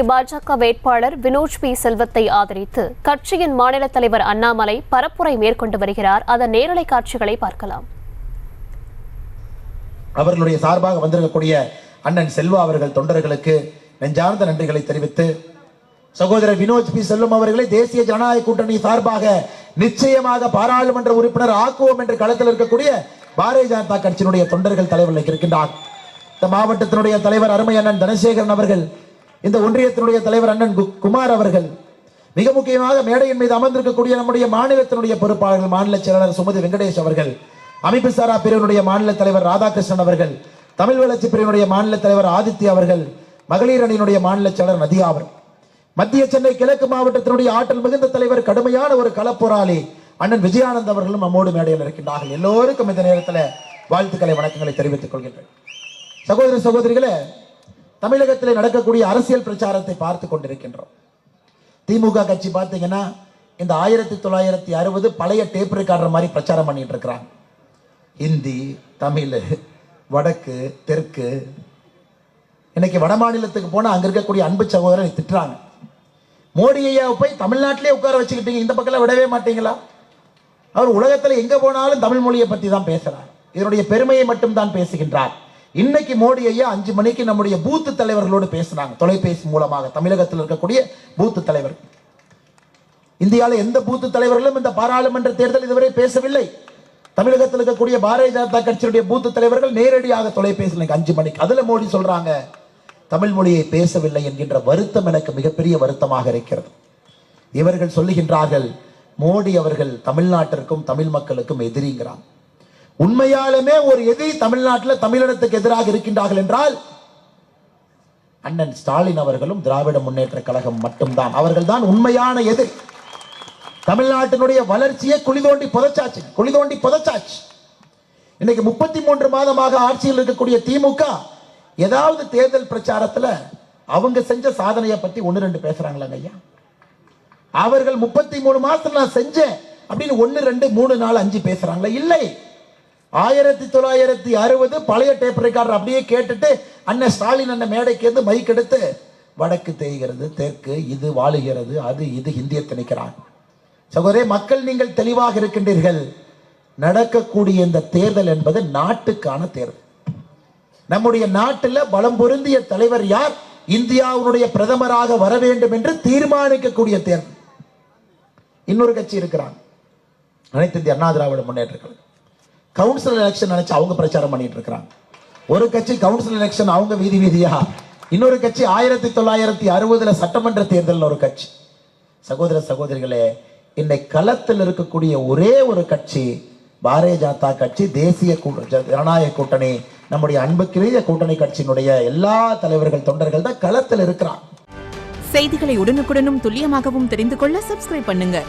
பாஜக வேட்பாளர் வினோஜ் பி செல்வத்தை ஆதரித்து கட்சியின் மாநில தலைவர் அண்ணாமலை பரப்புரை மேற்கொண்டு வருகிறார். அதன் நேரலை காட்சிகளை பார்க்கலாம். அவர்களுடைய சார்பாக வந்திருக்கக்கூடிய அண்ணன் செல்வா அவர்கள் தொண்டர்களுக்கு நெஞ்சார்ந்த நன்றிகளை தெரிவித்து, சகோதரர் வினோஜ் பி செல்வம் அவர்களை தேசிய ஜனநாயக கூட்டணி சார்பாக நிச்சயமாக பாராளுமன்ற உறுப்பினர் ஆக்குவோம் என்று களத்தில் இருக்கக்கூடிய பாரதிய ஜனதா கட்சியினுடைய தொண்டர்கள் தலைவர்கள் இருக்கின்றார். இந்த மாவட்டத்தினுடைய தலைவர் அருமை அண்ணன் தனசேகரன் அவர்கள், இந்த ஒன்றியத்தினுடைய தலைவர் அண்ணன் குமார் அவர்கள், மிக முக்கியமாக மேடையின் மீது அமர்ந்திருக்கக்கூடிய நம்முடைய மாநிலத்தினுடைய பொறுப்பாளர்கள் மாநில செயலாளர் சுமதி வெங்கடேஷ் அவர்கள், அமைப்பு சாரா பிரிவினுடைய மாநில தலைவர் ராதாகிருஷ்ணன் அவர்கள், தமிழ் வளர்ச்சி பிரிவினுடைய மாநில தலைவர் ஆதித்யா அவர்கள், மகளிர் அணியினுடைய மாநில செயலர் நதியா அவர்கள், மத்திய சென்னை கிழக்கு மாவட்டத்தினுடைய ஆற்றல் மிகுந்த தலைவர், கடுமையான ஒரு களப்போராளி அண்ணன் விஜயானந்த் அவர்களும் நம்மோடு மேடையில் இருக்கின்றார்கள். எல்லோருக்கும் இந்த நேரத்தில் வாழ்த்துக்களை வணக்கங்களை தெரிவித்துக் கொள்கின்றேன். சகோதர சகோதரிகளே, தமிழகத்தில் நடக்கக்கூடிய அரசியல் பிரச்சாரத்தை பார்த்து கொண்டிருக்கின்றோம். திமுக கட்சி பார்த்தீங்கன்னா இந்த 1960 பழைய டேப் ரெக்கார்டர் மாதிரி பிரச்சாரம் பண்ணிட்டு இருக்கிறாங்க. ஹிந்தி, தமிழ், வடக்கு, தெற்கு. இன்னைக்கு வட மாநிலத்துக்கு போனா அங்க இருக்கக்கூடிய அன்பு சகோதரரை திட்டுறாங்க. மோடி ஐயாவை போய் தமிழ்நாட்டிலே உட்கார வச்சுக்கிட்டீங்க, இந்த பக்கம் விடவே மாட்டீங்களா? அவர் உலகத்தில் எங்க போனாலும் தமிழ் மொழியை பற்றி தான் பேசுறார். இதனுடைய பெருமையை மட்டும் தான் பேசுகின்றார். இன்னைக்கு மோடி ஐயா 5 மணிக்கு நம்முடைய பூத்து தலைவர்களோடு பேசினாங்க, தொலைபேசி மூலமாக. தமிழகத்தில் இருக்கக்கூடிய பூத்து தலைவர், இந்தியாவில் எந்த பூத்து தலைவர்களும் இந்த பாராளுமன்ற தேர்தல் இதுவரை பேசவில்லை. தமிழகத்தில் இருக்கக்கூடிய பாரதிய ஜனதா கட்சியுடைய பூத்து தலைவர்கள் நேரடியாக தொலைபேசி 5 மணிக்கு. அதுல மோடி சொல்றாங்க, தமிழ் மொழியை பேசவில்லை என்கின்ற வருத்தம் எனக்கு மிகப்பெரிய வருத்தமாக இருக்கிறது. இவர்கள் சொல்லுகின்றார்கள், மோடி அவர்கள் தமிழ்நாட்டிற்கும் தமிழ் மக்களுக்கும் எதிரிங்கிறார். உண்மையாலுமே ஒரு எதிரி தமிழ்நாட்டில் தமிழினத்துக்கு எதிராக இருக்கின்றார்கள் என்றால் அண்ணன் ஸ்டாலின் அவர்களும் திராவிட முன்னேற்ற கழகம் மட்டும்தான். அவர்கள் தான் உண்மையான எதிரி. தமிழ்நாட்டினுடைய வளர்ச்சியை குழி தோண்டி புதைச்சாச்சு. இன்னைக்கு 33 மாதமாக ஆட்சியில் இருக்கக்கூடிய திமுக ஏதாவது தேர்தல் பிரச்சாரத்தில் அவங்க செஞ்ச சாதனையை பத்தி 1-2 பேசுறாங்களாங்க ஐயா? அவர்கள் 33 மாசத்துல நான் செஞ்சேன் அப்படின்னு 1, 2, 3, 4, 5 பேசுறாங்களா? இல்லை. 1960 பழைய டேப் ரெக்கார்டர் அப்படியே கேட்டுட்டு அண்ணன் ஸ்டாலின் அண்ணன் மேடைக்கு வந்து மைக் எடுத்து வடக்கு தேய்கிறது, தெற்கு இது வாழுகிறது, அது இது ஹிந்தியை திணிக்கிறான். சகோதரே, மக்கள் நீங்கள் தெளிவாக இருக்கின்றீர்கள். நடக்கக்கூடிய இந்த தேர்தல் என்பது நாட்டுக்கான தேர்தல். நம்முடைய நாட்டில் பலம் பொருந்திய தலைவர் யார், இந்தியாவுடைய பிரதமராக வர வேண்டும் என்று தீர்மானிக்கக்கூடிய தேர்தல். இன்னொரு கட்சி இருக்கிறாங்க, அனைத்து இந்திய அண்ணா திராவிட முன்னேற்ற கழகம். கவுன்சில் எலெக்ஷன் நினைச்சு அவங்க பிரச்சாரம் பண்ணிட்டு இருக்கிறாங்க. ஒரு கட்சி கவுன்சில் எலெக்ஷன் அவங்க வீதி வீதியா, இன்னொரு கட்சி 1960 சட்டமன்ற தேர்தல் ஒரு கட்சி. சகோதர சகோதரிகளே, இன்னைக்கு களத்தில் இருக்கக்கூடிய ஒரே ஒரு கட்சி பாரதிய ஜனதா கட்சி, தேசிய ஜனநாயக கூட்டணி, நம்முடைய அன்புக்குரிய கூட்டணி கட்சியினுடைய எல்லா தலைவர்கள் தொண்டர்கள் தான் களத்தில் இருக்கிறார். செய்திகளை உடனுக்குடனும் துல்லியமாகவும் தெரிந்து கொள்ள சப்ஸ்கிரைப் பண்ணுங்க.